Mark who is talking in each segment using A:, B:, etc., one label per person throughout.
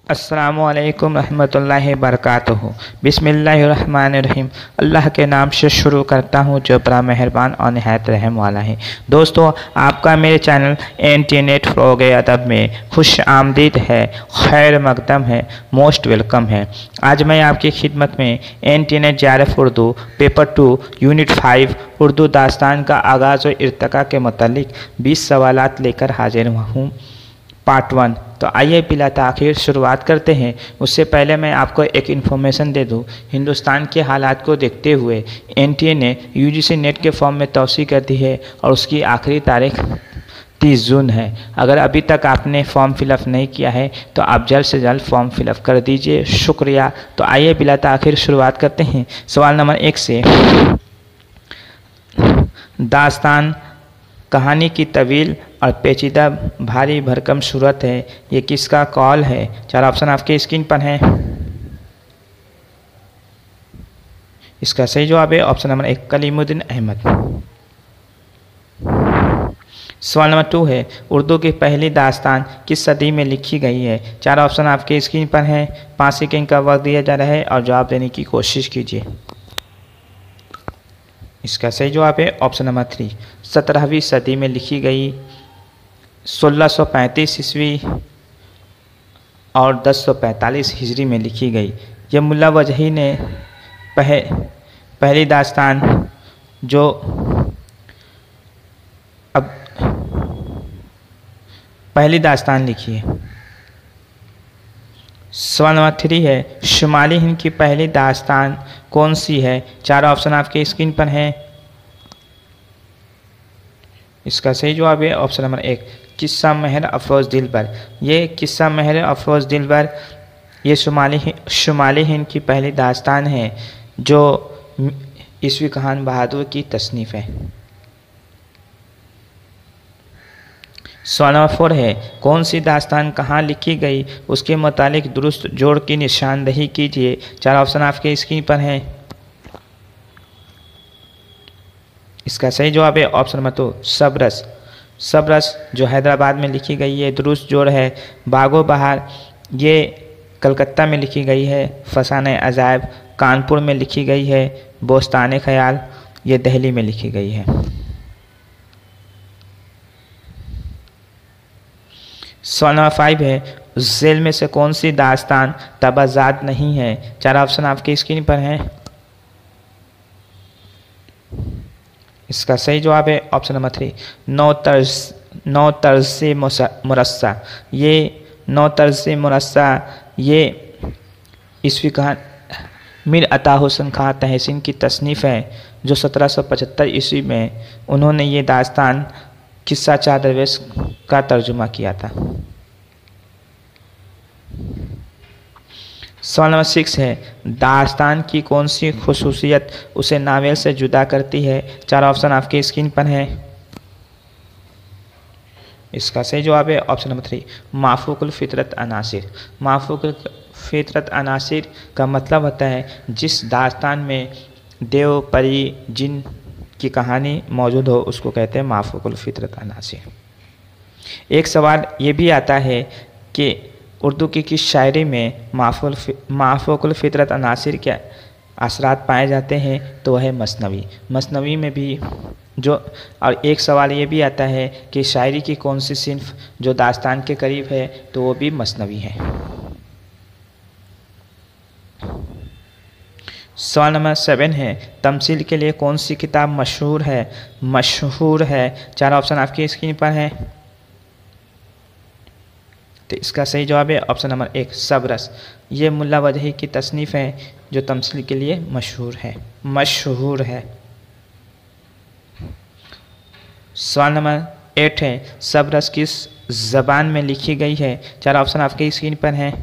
A: अस्सलामुअलैकुम रहमतुल्लाहि बरकातुहू। बिस्मिल्लाहिर्रहमानिर्रहीम। अल्लाह के नाम से शुरू करता हूँ जो बड़ा मेहरबान और निहायत रहम वाला है। दोस्तों, आपका मेरे चैनल इंटरनेट फ़रोग़ अदब में खुश आमदीद है, खैर मकदम है, मोस्ट वेलकम है। आज मैं आपकी खिदमत में इंटरनेट जारफ उर्दू पेपर 2 यूनिट 5 उर्दू दास्तान का आगाज़ और इर्तिका के मुतालिक 20 सवालात लेकर हाजिर हुआ हूँ। पार्ट 1। तो आइए बिला ताख़ीर शुरुआत करते हैं। उससे पहले मैं आपको एक इन्फॉर्मेशन दे दूं। हिंदुस्तान के हालात को देखते हुए एनटीए ने यूजीसी नेट के फॉर्म में तौसीक़ कर दी है और उसकी आखिरी तारीख 30 जून है। अगर अभी तक आपने फॉर्म फिलअप नहीं किया है तो आप जल्द से जल्द फॉर्म फिलअप कर दीजिए। शुक्रिया। तो आइए बिला ताख़ीर शुरुआत करते हैं सवाल नंबर 1 से। दास्तान कहानी की तवील और पेचीदा भारी भरकम सूरत है। ये किसका कॉल है? 4 ऑप्शन आपके स्क्रीन पर हैं। इसका सही जवाब है ऑप्शन नंबर 1 कलीमुद्दीन अहमद। सवाल नंबर 2 है, उर्दू की पहली दास्तान किस सदी में लिखी गई है? 4 ऑप्शन आपके स्क्रीन पर हैं। 5 सेकंड का वक्त दिया जा रहा है और जवाब देने की कोशिश कीजिए। इसका सही जवाब है ऑप्शन नंबर 3 17वीं सदी में लिखी गई। 1635 ईस्वी और 1045 हिजरी में लिखी गई। यह मुल्ला वजही ने पहली दास्तान जो अब पहली दास्तान लिखी है। सवाल नंबर 3 है, शुमाली हिंद की पहली दास्तान कौन सी है? 4 ऑप्शन आपके स्क्रीन पर हैं। इसका सही जवाब है ऑप्शन नंबर 1 किस्सा महर अफरोज़ दिलबर। ये किस्सा महर अफरोज़ दिलबर ये शुमाली हिंद की पहली दास्तान है जो ईसवी खान बहादुर की तसनीफ़ है। सवाल नंबर 4 है, कौन सी दास्तान कहाँ लिखी गई? उसके मुतालिक दुरुस्त जोड़ की निशानदही कीजिए। 4 ऑप्शन आपके स्क्रीन पर हैं। इसका सही जवाब है ऑप्शन नंबर 2 सबरस। सबरस जो हैदराबाद में लिखी गई है। दुरुस्त जोड़ है बागो बहार, ये कलकत्ता में लिखी गई है। फसाने अजायब कानपुर में लिखी गई है। बोस्तान ख्याल ये दिल्ली में लिखी गई है। सवाल नंबर 5 है, जेल में से कौन सी दास्तान तबाजात नहीं है? 4 ऑप्शन आपके स्क्रीन पर हैं। इसका सही जवाब है ऑप्शन नंबर 3 नौ तर्ज से मुरस्सा। ये नौ तर्ज से मुरस्सा ये ईसवी खान मीर अता हुसैन खां तहसीन की तसनीफ़ है जो 1775 ईस्वी में उन्होंने ये दास्तान किस्सा चादरवेश का तर्जुमा किया था। सवाल नंबर 6 है, दास्तान की कौन सी खुसूसियत उसे नावेल से जुदा करती है? 4 ऑप्शन आपके स्क्रीन पर हैं। इसका सही जवाब है ऑप्शन नंबर 3 माफूकुल फितरत अनासिर। माफूकुल फितरत अनासिर का मतलब होता है जिस दास्तान में देव परी जिन की कहानी मौजूद हो उसको कहते हैं माफूकुल फितरत अनासिर। एक सवाल ये भी आता है कि उर्दू की किस शायरी में माफूकुल फितरत अनासिर के असरात पाए जाते हैं? तो वह है मसनवी। मसनवी में भी जो और एक सवाल ये भी आता है कि शायरी की कौन सी सिन्फ जो दास्तान के करीब है? तो वो भी मसनवी है। सवाल नंबर 7 है, तमसील के लिए कौन सी किताब मशहूर है? 4 ऑप्शन आपकी स्क्रीन पर हैं। तो इसका सही जवाब है ऑप्शन नंबर 1 सबरस। ये मुल्ला वजही की तसनीफ़ है जो तमसील के लिए मशहूर है। सवाल नंबर 8 है, सबरस किस ज़बान में लिखी गई है? 4 ऑप्शन आपके स्क्रीन पर हैं।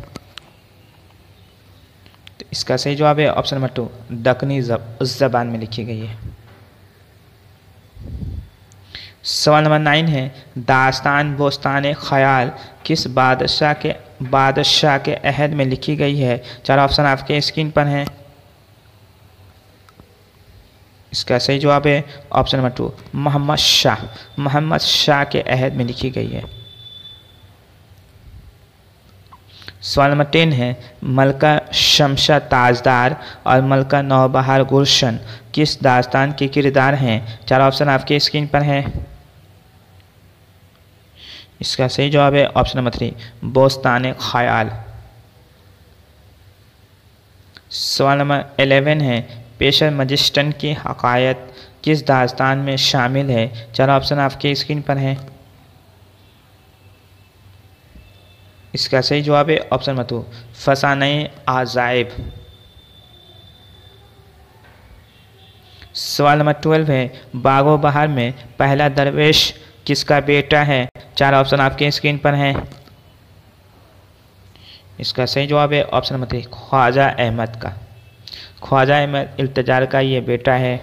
A: तो इसका सही जवाब है ऑप्शन नंबर 2 दक्कनी ज़बान में लिखी गई है। सवाल नंबर 9 है, दास्तान बोस्तान ख्याल किस बादशाह के अहद में लिखी गई है? 4 ऑप्शन आपके स्क्रीन पर हैं। इसका सही जवाब है ऑप्शन नंबर 2 मोहम्मद शाह के अहद में लिखी गई है। सवाल नंबर 10 है मलका शमशा ताजदार और मलका नौबहार गुलशन किस दास्तान के किरदार हैं? 4 ऑप्शन आपके स्क्रीन पर है। इसका सही जवाब है ऑप्शन नंबर 3 बोस्तान ख्याल। सवाल नंबर 11 है पेशर मजिस्टन की हकायत किस दास्तान में शामिल है? 4 ऑप्शन आपके स्क्रीन पर है। इसका सही जवाब है ऑप्शन नंबर 2 फसाने आजाइब। सवाल नंबर 12 है बागो बहार में पहला दरवेश किसका बेटा है? 4 ऑप्शन आपके स्क्रीन पर हैं। इसका सही जवाब है ऑप्शन नंबर 3 ख्वाजा अहमद का। ख्वाजा अहमद इल्तिजार का ये बेटा है।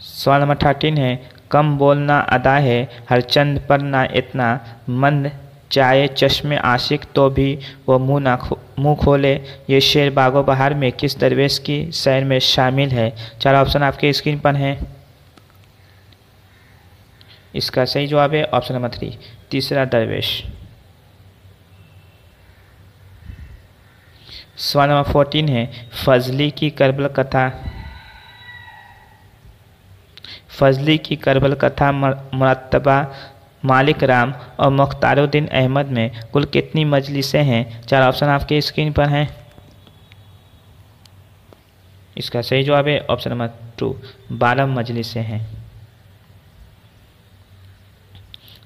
A: सवाल नंबर 13 है कम बोलना अदा है हर चंद पर ना इतना मंद चाहे चश्मे आशिक तो भी वो मुँह खोले ये शेर बागो बहार में किस दरवेश की सैर में शामिल है? 4 ऑप्शन आपके स्क्रीन पर हैं। इसका सही जवाब है ऑप्शन नंबर 3 तीसरा दरवेश। सवाल नंबर 14 है फजली की करबल कथा मुरत्तबा मालिक राम और मुख्तारुद्दीन अहमद में कुल कितनी मजलिसें हैं? 4 ऑप्शन आपके स्क्रीन पर हैं। इसका सही जवाब है ऑप्शन नंबर 2 12 मजलिसें हैं।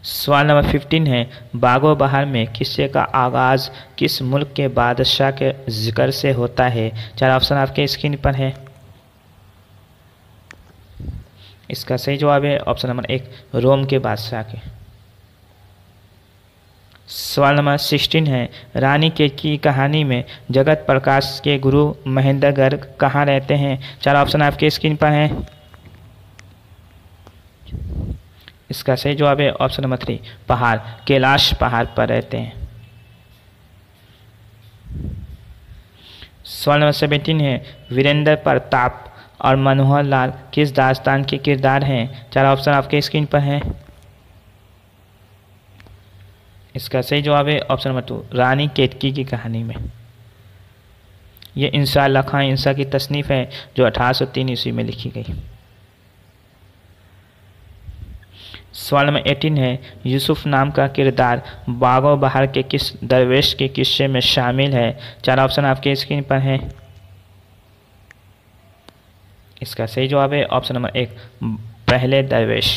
A: सवाल नंबर 15 है बागो बहार में किस्से का आगाज़ किस मुल्क के बादशाह के जिक्र से होता है? 4 ऑप्शन आपके स्क्रीन पर है। इसका सही जवाब है ऑप्शन नंबर 1 रोम के बादशाह के। सवाल नंबर 16 है रानी केत की कहानी में जगत प्रकाश के गुरु महेंद्र गर्ग कहाँ रहते हैं? 4 ऑप्शन आपके स्क्रीन पर हैं। इसका सही जवाब है ऑप्शन नंबर 3 पहाड़ कैलाश पहाड़ पर रहते हैं। सवाल नंबर 17 है वीरेंद्र प्रताप और मनोहर लाल किस दास्तान के किरदार हैं? 4 ऑप्शन आपके स्क्रीन पर हैं। इसका सही जवाब है ऑप्शन नंबर 2 रानी केतकी की कहानी में। ये इंसा अल्लाह खां इंसा की तसनीफ़ है जो 1803 ईस्वी में लिखी गई। सवाल नंबर 18 है यूसुफ नाम का किरदार बागो बहार के किस दरवेश के किस्से में शामिल है? 4 ऑप्शन आपके स्क्रीन पर हैं। इसका सही जवाब है ऑप्शन नंबर 1 पहले दरवेश।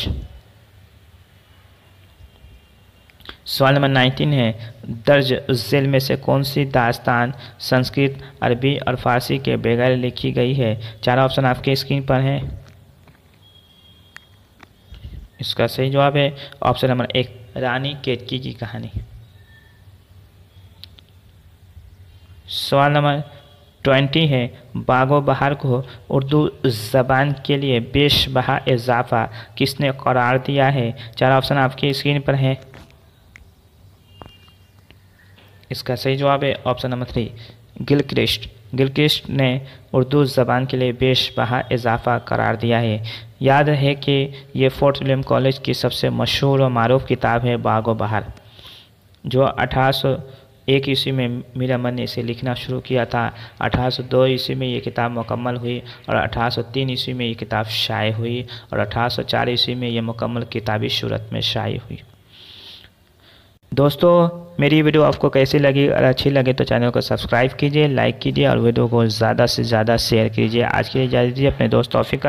A: सवाल नंबर 19 है दर्ज झेल में से कौन सी दास्तान संस्कृत अरबी और फारसी के बगैर लिखी गई है? 4 ऑप्शन आपके स्क्रीन पर हैं। इसका सही जवाब है ऑप्शन नंबर 1 रानी केतकी की कहानी। सवाल नंबर 20 है बागो बहार को उर्दू ज़बान के लिए बेशबहा इजाफ़ा किसने करार दिया है? 4 ऑप्शन आपकी स्क्रीन पर हैं। इसका सही जवाब है ऑप्शन नंबर 3 गिलक्रिस्ट ने उर्दू ज़बान के लिए बेशबहा इजाफ़ा करार दिया है। याद रहे कि ये फोर्ट विलियम कॉलेज की सबसे मशहूर और मारूफ किताब है बागो बहार, जो 1801 ईस्वी में मीर अहमद ने इसे लिखना शुरू किया था। 1802 ईस्वी में ये किताब मुकम्मल हुई और 1803 ईस्वी में ये किताब शाये हुई और 1804 ईस्वी में ये मुकम्मल किताबी सूरत में शाये हुई। दोस्तों मेरी वीडियो आपको कैसी लगी? अगर अच्छी लगे तो चैनल को सब्सक्राइब कीजिए, लाइक कीजिए और वीडियो को ज़्यादा से ज़्यादा शेयर कीजिए। आज के लिए इजाज़त दीजिए। अपने दोस्त तौफीक